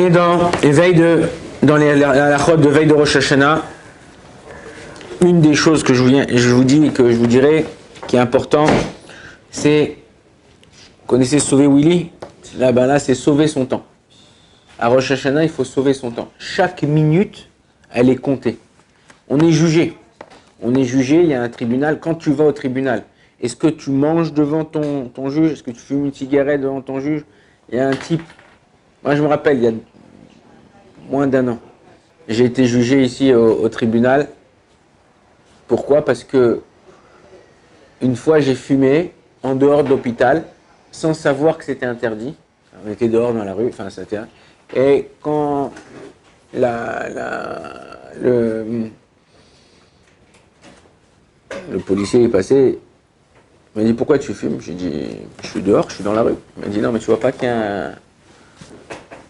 est dans les veilles dans la halachot de veille de Rosh Hashanah. Une des choses que je vous dis et que je vous dirai, qui est important, c'est, vous connaissez sauver Willy? Là, c'est sauver son temps. À Rosh Hashanah, il faut sauver son temps. Chaque minute, elle est comptée. On est jugé. On est jugé, il y a un tribunal. Quand tu vas au tribunal, est-ce que tu manges devant ton juge? Est-ce que tu fumes une cigarette devant ton juge? Il y a un type, moi je me rappelle, il y a moins d'un an, j'ai été jugé ici au tribunal. Pourquoi? Parce que une fois j'ai fumé en dehors de l'hôpital sans savoir que c'était interdit. On était dehors dans la rue, enfin c'était. Et quand le policier est passé, il m'a dit pourquoi tu fumes? J'ai dit je suis dehors, je suis dans la rue. Il m'a dit non mais tu vois pas qu'il y a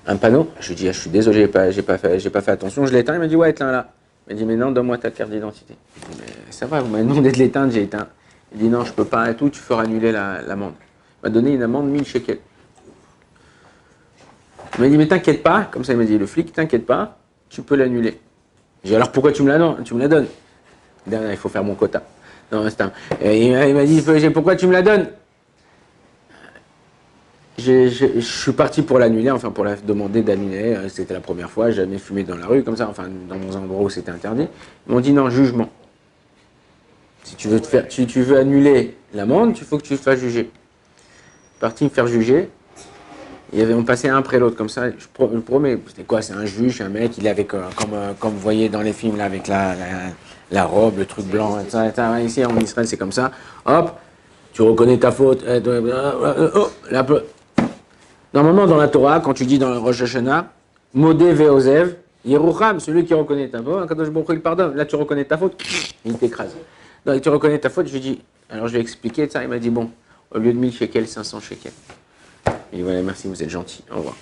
un panneau? Je lui ai dit je suis désolé, j'ai pas fait attention, je l'ai éteint. Il m'a dit ouais éteins là. Il m'a dit mais non, donne-moi ta carte d'identité. J'ai dit mais ça va, vous m'avez demandé de l'éteindre, j'ai éteint. Il dit non, je peux pas et tout, tu feras annuler l'amende. Il m'a donné une amende 1000 shekels. Il m'a dit mais t'inquiète pas, comme ça il m'a dit le flic, t'inquiète pas, tu peux l'annuler. J'ai dit alors pourquoi tu me la donnes? Il faut faire mon quota. Non, il m'a dit pourquoi tu me la donnes? Je suis parti pour l'annuler, enfin pour la demander d'annuler. C'était la première fois, j'ai jamais fumé dans la rue comme ça, enfin dans mon endroit où c'était interdit. Ils m'ont dit non, jugement. Si tu veux annuler l'amende, il faut que tu te fasses juger. Parti me faire juger. On passait un après l'autre comme ça. Je promets, c'était quoi? C'est un juge, un mec, il est avec, comme vous voyez dans les films là, avec la robe, le truc blanc, etc. Ici en Israël c'est comme ça. Hop, tu reconnais ta faute. Normalement dans la Torah, quand tu dis dans le Rosh Hashanah, Modé Veozev, Yerucham, celui qui reconnaît ta faute, Kadosh Baruch Hu il pardonne. Là tu reconnais ta faute, il t'écrase. Donc tu reconnais ta faute, je lui dis, alors je vais expliquer ça. Il m'a dit bon, au lieu de 1000 shekels, 500 shekels. Il dit voilà, merci, vous êtes gentil, au revoir.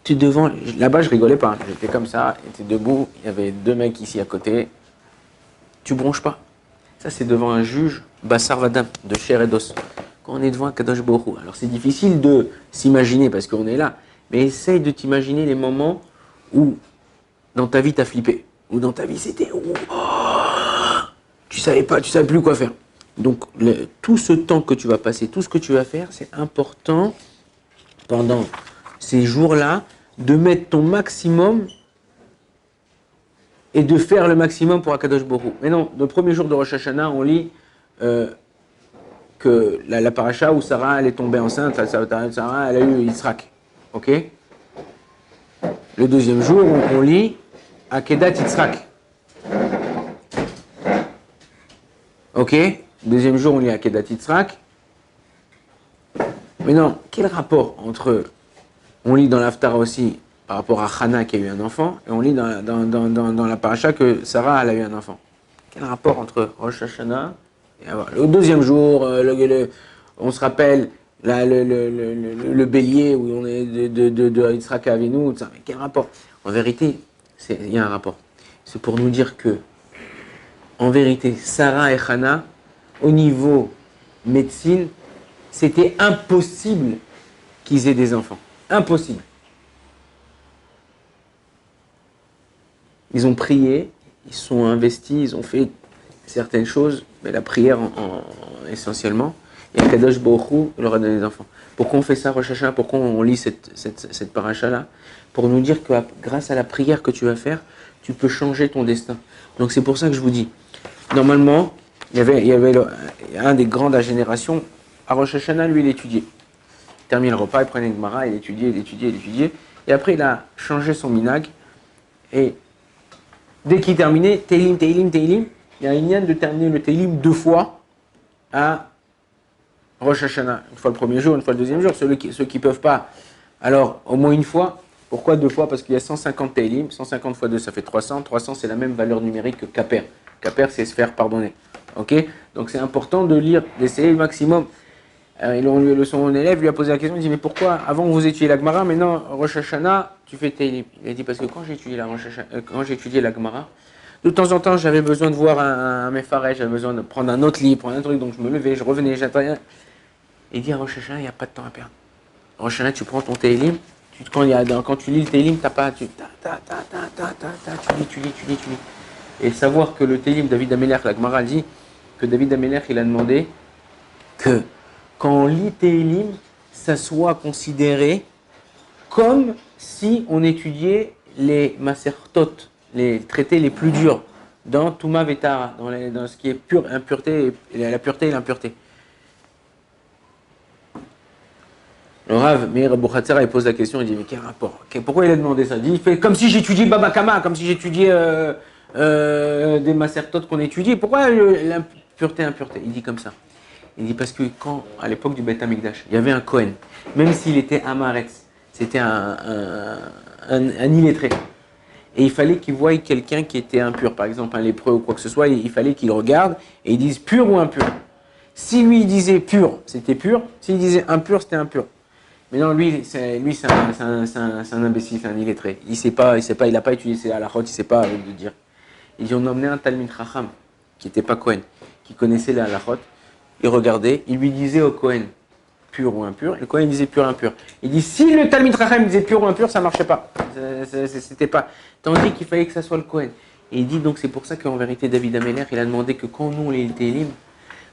Tu devant, là-bas je rigolais pas, j'étais comme ça, j'étais debout, il y avait deux mecs ici à côté. Tu bronches pas. Ça c'est devant un juge, Bassar Vadam, de chair et d'os. Quand on est devant un Kadosh Baruch Hu. Alors c'est difficile de s'imaginer parce qu'on est là, mais essaye de t'imaginer les moments où dans ta vie t'as flippé, ou dans ta vie c'était tu savais plus quoi faire. Donc tout ce temps que tu vas passer, tout ce que tu vas faire, c'est important pendant ces jours-là de mettre ton maximum et de faire le maximum pour Akadosh Baruch Hu. Mais non, le premier jour de Rosh Hashanah, on lit que la paracha où Sarah elle est tombée enceinte, Sarah elle a eu Yitzhak. Ok? Le deuxième jour, on lit Akedat Yitzhak. Ok? Deuxième jour, on lit Akedat Yitzhak. Mais non, quel rapport entre... On lit dans l'Haftara aussi par rapport à Hana qui a eu un enfant, et on lit dans la paracha que Sarah elle a eu un enfant. Quel rapport entre Rosh Hashanah et le deuxième jour, on se rappelle le bélier où on est de Yitzhak Avinu, mais quel rapport? En vérité, il y a un rapport. C'est pour nous dire que, en vérité, Sarah et Hana, au niveau médecine, c'était impossible qu'ils aient des enfants. Impossible. Ils ont prié, ils sont investis, ils ont fait certaines choses, mais la prière essentiellement. Et Kadosh Baruch Hu leur a donné des enfants. Pourquoi on fait ça, Rosh Hashanah? Pourquoi on lit cette paracha-là? Pour nous dire que grâce à la prière que tu vas faire, tu peux changer ton destin. Donc c'est pour ça que je vous dis, normalement, il y avait un des grands de la génération, à Rosh Hashanah, lui, il étudiait. Il terminait le repas, il prenait une Gemara, il étudiait. Et après, il a changé son minag. Et dès qu'il terminait, Teilim, il y a une de terminer le Teilim 2 fois à Rosh Hashanah. Une fois le premier jour, une fois le deuxième jour. Ceux qui ne peuvent pas, alors au moins une fois. Pourquoi 2 fois? Parce qu'il y a 150 Teilim. 150 fois 2, ça fait 300. 300, c'est la même valeur numérique que Kaper. Kaper, c'est se faire pardonner. Ok? Donc c'est important de lire, d'essayer le maximum. Son élève lui a posé la question, il dit mais pourquoi avant vous étudiez la Gemara, maintenant Rosh Hashanah tu fais Teilim? Il a dit parce que quand j'ai étudié la Gemara, de temps en temps j'avais besoin de voir un Mefarech, j'avais besoin de prendre un autre livre, prendre un truc, donc je me levais, je revenais, j'attendais. Il dit à Rosh Hashanah il n'y a pas de temps à perdre. Rosh Hashanah, tu prends ton Tehillim, quand tu lis le Tehillim, t'as pas, tu lis. Et savoir que le Tehillim, David Amelech, la Gemara dit que David Amelech, il a demandé que quand on lit Tehillim, ça soit considéré comme si on étudiait les Masertot, les traités les plus durs, dans Touma Vetara, dans ce qui est pure, impureté, la pureté et l'impureté. Le Rav Meir Abouchatzera, il pose la question, il dit mais quel rapport? Pourquoi il a demandé ça? Il dit, il fait comme si j'étudiais Baba Kama, comme si j'étudiais des Masertot qu'on étudie. Pourquoi l'impureté, impureté? Il dit comme ça. Il dit parce que quand, à l'époque du Beth Amikdash, il y avait un Kohen, même s'il était Amaretz, c'était un illettré. Et il fallait qu'il voie quelqu'un qui était impur, par exemple un lépreux ou quoi que ce soit, il fallait qu'il regarde et il dise pur ou impur. Si lui il disait pur, c'était pur. S'il disait impur, c'était impur. Mais non, lui c'est un imbécile, c'est un illettré. Il n'a pas étudié ses halachot, il ne sait pas de dire. Il dit on a emmené un Talmid Chacham, qui n'était pas Kohen, qui connaissait les halachot. Il regardait, il lui disait au Kohen pur ou impur, et le Kohen disait pur ou impur. Il dit si le Talmid Chacham disait pur ou impur, ça ne marchait pas. C'était pas. Tandis qu'il fallait que ça soit le Kohen. Et il dit donc c'est pour ça qu'en vérité David Amelech, il a demandé que quand nous on lit le Tehillim,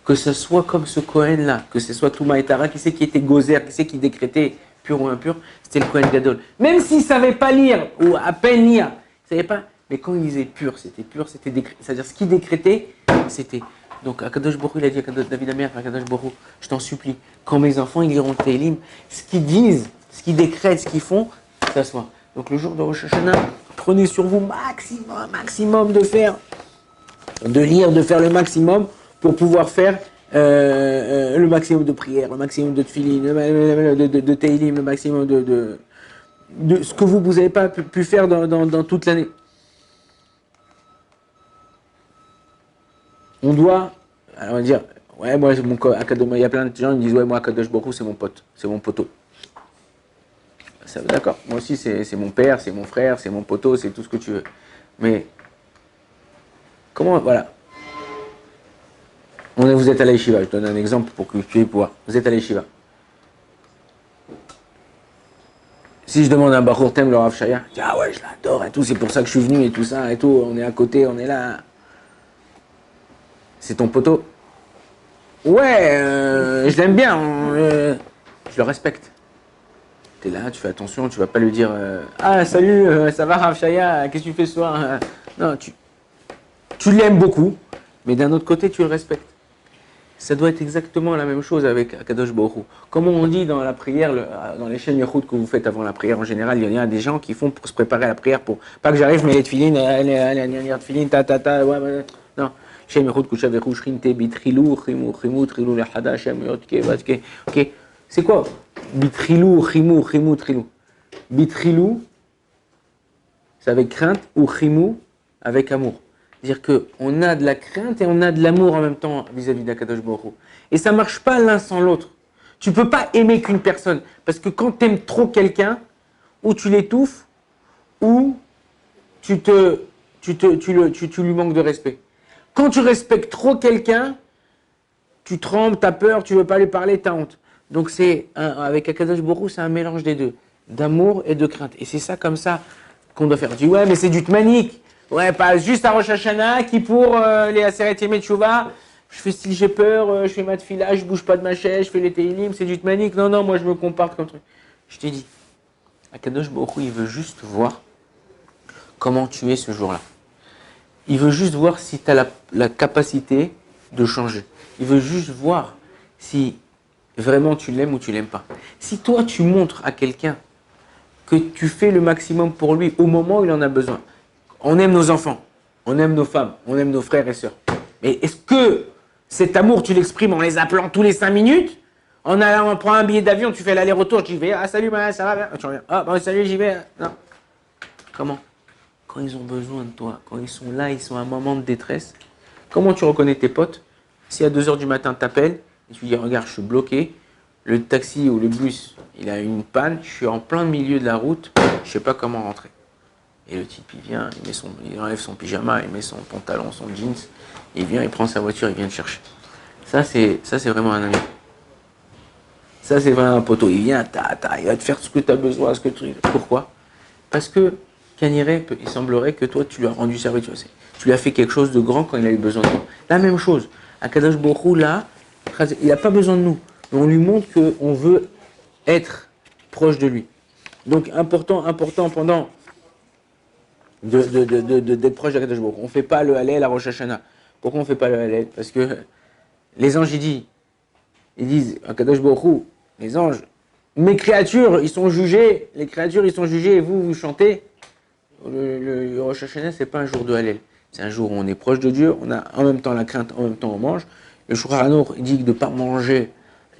que ce soit comme ce Kohen là, que ce soit Touma et Tara, qui c'est qui était Gozer, qui c'est qui décrétait pur ou impur, c'était le Kohen Gadol. Même s'il ne savait pas lire, ou à peine lire, il ne savait pas, mais quand il disait pur, c'était décrété. C'est-à-dire ce qu'il décrétait, c'était. Donc Akadosh Borou, il a dit à David Amelech, Akadosh Borou, je t'en supplie, quand mes enfants ils liront le Tehillim, ce qu'ils disent, ce qu'ils décrètent, ce qu'ils font, ça soit. Donc le jour de Rosh Hashanah, prenez sur vous maximum de lire, de faire le maximum pour pouvoir faire le maximum de prières, le maximum de tefillin, de Tehillim, le maximum de ce que vous n'avez pas pu faire dans toute l'année. On doit, alors on va dire, ouais, moi, il y a plein de gens qui disent, ouais, moi, Akadosh Baruch Hu, c'est mon pote, c'est mon poteau. Ça, d'accord, moi aussi, c'est mon père, c'est mon frère, c'est mon poteau, c'est tout ce que tu veux. Mais, comment, voilà. Vous êtes à la yeshiva, je te donne un exemple pour que tu puissiez pouvoir. Vous êtes à la yeshiva. Si je demande à un Bachour, t'aimes le Rav Shaya? Je dis, ah ouais, je l'adore et tout, c'est pour ça que je suis venu et tout ça et tout, on est à côté, on est là. C'est ton poteau? Ouais, je l'aime bien, je le respecte. T'es là, tu fais attention, tu vas pas lui dire ah salut, ça va Rav Shaya, qu'est-ce que tu fais ce soir? Non, tu l'aimes beaucoup, mais d'un autre côté, tu le respectes. Ça doit être exactement la même chose avec Akadosh Baruch Hu. Comme on dit dans la prière, dans les chaînes Yahoud que vous faites avant la prière, en général, il y a des gens qui font pour se préparer à la prière, pour pas que j'arrive, mais les tefilines, les tefilines, ouais, non. Shem Yahoud Kushav Yehush Rinte Bitrilou, Chimou, Trilou, Lachada, Shem Yotke, Vatke. Ok, c'est quoi Bitrilou, Chimou, Trilou. Bitrilou, c'est avec crainte, ou Chimou, avec amour. C'est-à-dire qu'on a de la crainte et on a de l'amour en même temps vis-à-vis d'Akadosh Baruch Hu. Et ça ne marche pas l'un sans l'autre. Tu ne peux pas aimer qu'une personne. Parce que quand tu aimes trop quelqu'un, ou tu l'étouffes, ou tu lui manques de respect. Quand tu respectes trop quelqu'un, tu trembles, tu as peur, tu ne veux pas lui parler, tu as honte. Donc avec Akadosh Baruch Hu, c'est un mélange des deux, d'amour et de crainte. Et c'est ça comme ça qu'on doit faire. Tu dis, ouais, mais c'est du tmanique. Ouais, pas juste à Rosh Hashanah, qui pour les Aseret Yemei Teshuvah, je fais style j'ai peur, je fais ma tefila, je bouge pas de ma chaise, je fais les Tehillim, c'est du tmanique. Non, moi je me comporte comme truc. Je t'ai dit, Akadosh Baruch Hu, il veut juste voir comment tu es ce jour-là. Il veut juste voir si tu as la capacité de changer. Il veut juste voir si vraiment tu l'aimes ou tu l'aimes pas. Si toi tu montres à quelqu'un que tu fais le maximum pour lui au moment où il en a besoin, on aime nos enfants, on aime nos femmes, on aime nos frères et sœurs. Mais est-ce que cet amour, tu l'exprimes en les appelant tous les 5 minutes? On prend un billet d'avion, tu fais l'aller-retour, j'y vais, ah salut, ça va bien? Tu reviens, ah bon, salut, j'y vais. Non. Comment? Quand ils ont besoin de toi, quand ils sont là, ils sont à un moment de détresse, comment tu reconnais tes potes? Si à 2h du matin, t'appelles, et tu dis, regarde, je suis bloqué, le taxi ou le bus, il a une panne, je suis en plein milieu de la route, je ne sais pas comment rentrer. Et le type, il vient, il enlève son pyjama, il met son pantalon, son jeans, il vient, il prend sa voiture, il vient te chercher. Ça, c'est vraiment un ami. Ça, c'est vraiment un poteau. Il vient, il va te faire ce que tu as besoin, ce que tu... Pourquoi? Parce que, il semblerait que toi, tu lui as rendu service. Tu lui as fait quelque chose de grand quand il a eu besoin de toi. La même chose. Akadosh Baruch Hu, là, il n'a pas besoin de nous. Mais on lui montre qu'on veut être proche de lui. Donc, important pendant d'être proche d'Akadosh Baruch Hu. On ne fait pas le Hallel à Rosh Hashanah. Pourquoi on ne fait pas le Hallel? Parce que les anges, ils disent, Akadosh Baruch Hu, les anges, mes créatures, ils sont jugés, les créatures, ils sont jugés, et vous chantez. Le Rosh Hashanah, ce n'est pas un jour de Hallel. C'est un jour où on est proche de Dieu, on a en même temps la crainte, en même temps on mange. Le Shulchan Aruch, il dit de ne pas manger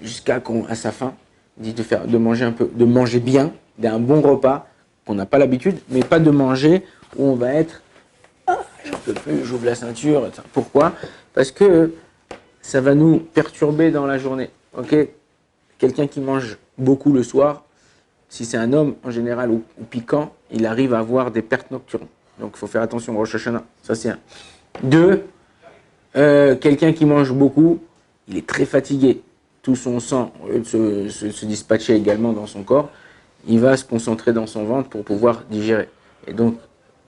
jusqu'à sa faim. Il dit de manger un peu, de manger bien, d'un bon repas, qu'on n'a pas l'habitude, mais pas de manger où on va être, j'en peux plus, j'ouvre la ceinture. Pourquoi? Parce que ça va nous perturber dans la journée. Ok? Quelqu'un qui mange beaucoup le soir, si c'est un homme en général ou piquant, il arrive à avoir des pertes nocturnes. Donc il faut faire attention au Rosh Hashanah. Ça c'est un. Deux, quelqu'un qui mange beaucoup, il est très fatigué. Tout son sang, au lieu de se dispatcher également dans son corps, il va se concentrer dans son ventre pour pouvoir digérer. Et donc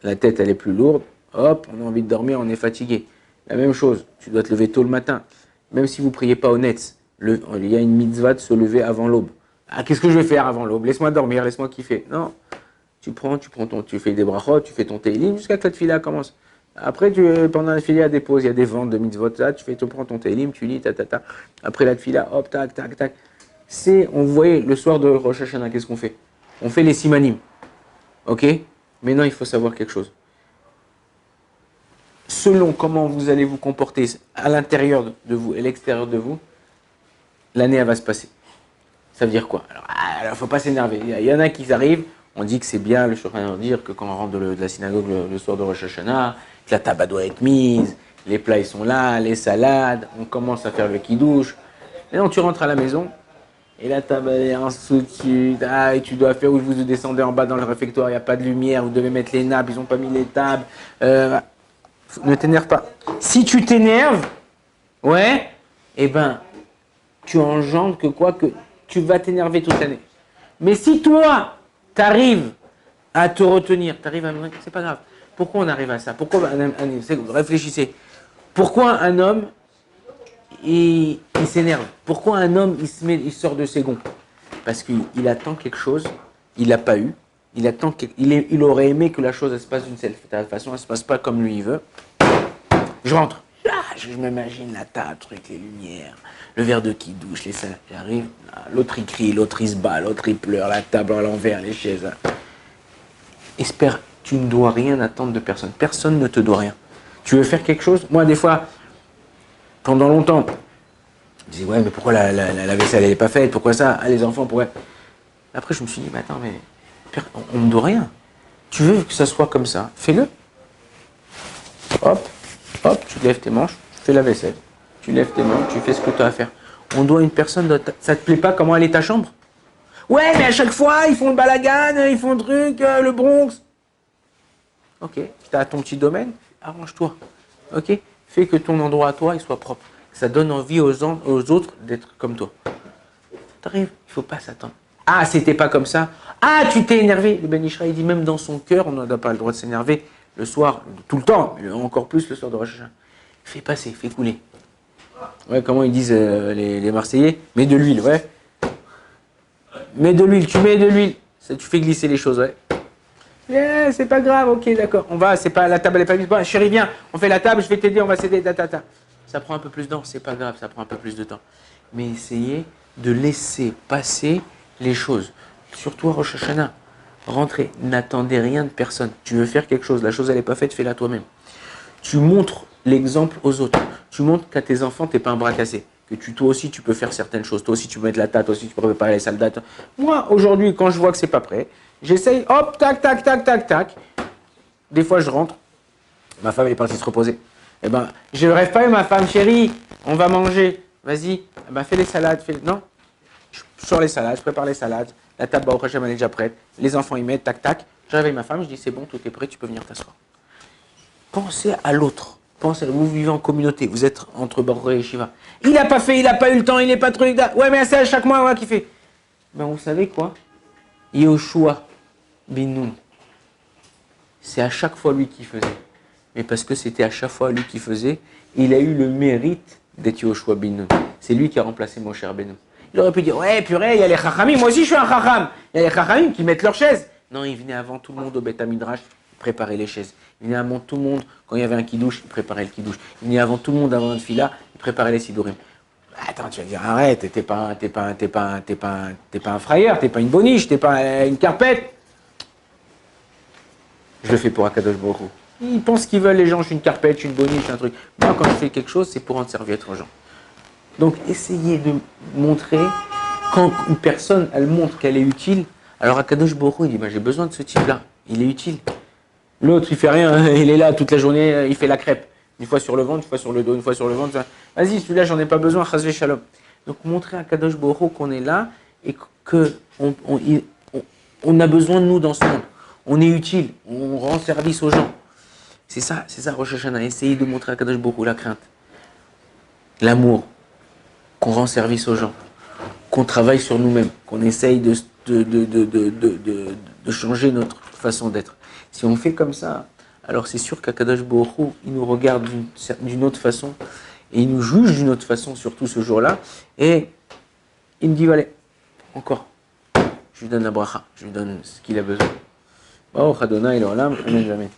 la tête elle est plus lourde, hop, on a envie de dormir, on est fatigué. La même chose, tu dois te lever tôt le matin. Même si vous ne priez pas au net, il y a une mitzvah de se lever avant l'aube. Ah, qu'est-ce que je vais faire avant l'aube? Laisse-moi dormir, laisse-moi kiffer. Non, tu fais des brachot, tu fais ton télim jusqu'à que la tefila commence. Après, pendant la tefila, il y a des ventes de mitzvot, là, tu prends ton télim, tu lis, ta. Après la tefila, hop, tac. On voyait le soir de Rosh Hashanah, qu'est-ce qu'on fait? On fait les simanim. Ok? Maintenant, il faut savoir quelque chose. Selon comment vous allez vous comporter à l'intérieur de vous et l'extérieur de vous, l'année, elle va se passer. Ça veut dire quoi? Alors, il ne faut pas s'énerver. Il y en a qui arrivent, on dit que c'est bien, le Shulchan Aruch dire que quand on rentre de la synagogue le soir de Rosh Hashanah, que la table doit être mise, les plats ils sont là, les salades, on commence à faire le kidouche. Et non, tu rentres à la maison, et la table elle est en dessous, et tu dois faire, où vous descendez en bas dans le réfectoire, il n'y a pas de lumière, vous devez mettre les nappes, ils n'ont pas mis les tables. Ne t'énerve pas. Si tu t'énerves, ouais, eh ben, tu engendres que quoi? Que tu vas t'énerver toute l'année. Mais si toi, tu arrives à te retenir, c'est pas grave. Pourquoi on arrive à ça? Pourquoi réfléchissez. Pourquoi un homme, il s'énerve? Pourquoi un homme, il sort de ses gonds? Parce qu'il attend quelque chose, il l'a pas eu. Il aurait aimé que la chose elle se passe d'une certaine façon, elle ne se passe pas comme lui il veut. Je rentre. Je m'imagine la table, les lumières, le verre de qui douche, les salades. J'arrive, l'autre il crie, l'autre il se bat, l'autre il pleure, la table à l'envers, les chaises. Espère, tu ne dois rien attendre de personne. Personne ne te doit rien. Tu veux faire quelque chose? Moi, des fois, pendant longtemps, je disais, ouais, mais pourquoi la vaisselle elle n'est pas faite? Pourquoi ça? Ah, les enfants, pourquoi? Après, je me suis dit, mais attends, mais on ne doit rien. Tu veux que ça soit comme ça? Fais-le. Hop, tu lèves tes manches, tu fais la vaisselle. Tu lèves tes manches, tu fais ce que tu as à faire. On doit une personne, ça te plaît pas comment elle est ta chambre? Ouais, mais à chaque fois, ils font le balagan, ils font le truc, le Bronx. Ok, tu as ton petit domaine, arrange-toi. Ok, fais que ton endroit à toi, il soit propre. Ça donne envie aux autres d'être comme toi. T'arrives, il ne faut pas s'attendre. Ah, c'était pas comme ça. Ah, tu t'es énervé. Le Ben Ishra, il dit même dans son cœur, on n'a pas le droit de s'énerver le soir, tout le temps, mais encore plus le soir de Rosh Hashanah. Fais passer, fais couler. Ouais, comment ils disent les Marseillais? Mets de l'huile, ouais. Mets de l'huile, tu mets de l'huile. Ça, tu fais glisser les choses, ouais. Yeah, c'est pas grave, ok, d'accord. On va, c'est pas la table, elle est pas mise. Bon, chérie, viens, on fait la table, je vais t'aider, on va s'aider, ta. Ça prend un peu plus de temps, c'est pas grave, ça prend un peu plus de temps. Mais essayez de laisser passer les choses. Surtout à Rosh Hashanah. Rentrez, n'attendez rien de personne. Tu veux faire quelque chose, la chose elle n'est pas faite, fais-la toi-même. Tu montres l'exemple aux autres. Tu montres qu'à tes enfants, tu n'es pas un bras cassé. Que toi aussi, tu peux faire certaines choses. Toi aussi, tu peux mettre la table, toi aussi, tu peux préparer les salles d'attente. Moi, aujourd'hui, quand je vois que c'est pas prêt, j'essaye, hop, tac. Des fois, je rentre. Ma femme, elle est partie se reposer. Eh ben, je ne rêve pas, ma femme, chérie, on va manger. Vas-y, eh ben, fais les salades. Non, je sors les salades, je prépare les salades. La table au Hashem, elle est déjà prête. Les enfants y mettent, tac. Je réveille ma femme, je dis c'est bon, tout est prêt, tu peux venir t'asseoir. Pensez à l'autre. Pense, vous vivez en communauté, vous êtes entre Baruch et Shiva. Il n'a pas fait, il n'a pas eu le temps, il n'est pas trop... Ouais, mais c'est à chaque mois qui fait. Ben, vous savez quoi? Yoshua bin Nun. C'est à chaque fois lui qui faisait. Mais parce que c'était à chaque fois lui qui faisait, il a eu le mérite d'être Yoshua bin Nun. C'est lui qui a remplacé Moshe Rabbeinu. Il aurait pu dire, ouais, purée, il y a les Chachamim, moi aussi je suis un Chacham. Il y a les Chachamim qui mettent leurs chaises. Non, il venait avant tout le monde au Beth Midrash, il préparait les chaises. Il venait avant tout le monde, quand il y avait un kidouche, il préparait le kidouche. Il venait avant tout le monde, avant un fila, il préparait les sidourim. Attends, tu vas dire, arrête, t'es pas un frayeur, t'es pas une boniche, t'es pas une carpette. Je le fais pour Akadosh Baruch Hu. Ils pensent qu'ils veulent, les gens, je suis une carpette, je suis une boniche, je suis un truc. Moi, quand je fais quelque chose, c'est pour rendre serviette aux gens. Donc, essayez de montrer, quand une personne, elle montre qu'elle est utile, alors Akadosh Baruch Hu, il dit, ben, j'ai besoin de ce type-là, il est utile. L'autre, il fait rien, il est là toute la journée, il fait la crêpe. Une fois sur le ventre, une fois sur le dos, une fois sur le ventre. Vas-y, celui-là, j'en ai pas besoin, chasvé shalom. Donc, montrer à Kadosh Baruch Hu qu'on est là et qu'on a besoin de nous dans ce monde. On est utile, on rend service aux gens. C'est ça, Rosh Hashanah. Essayez de montrer à Kadosh Baruch Hu la crainte, l'amour, qu'on rend service aux gens, qu'on travaille sur nous-mêmes, qu'on essaye de changer notre façon d'être. Si on fait comme ça, alors c'est sûr qu'Akadosh Baruch Hu, il nous regarde d'une autre façon et il nous juge d'une autre façon, surtout ce jour-là. Et il me dit, allez, encore, je lui donne la bracha, je lui donne ce qu'il a besoin. Baruch Adonai l'olam, amen, amen.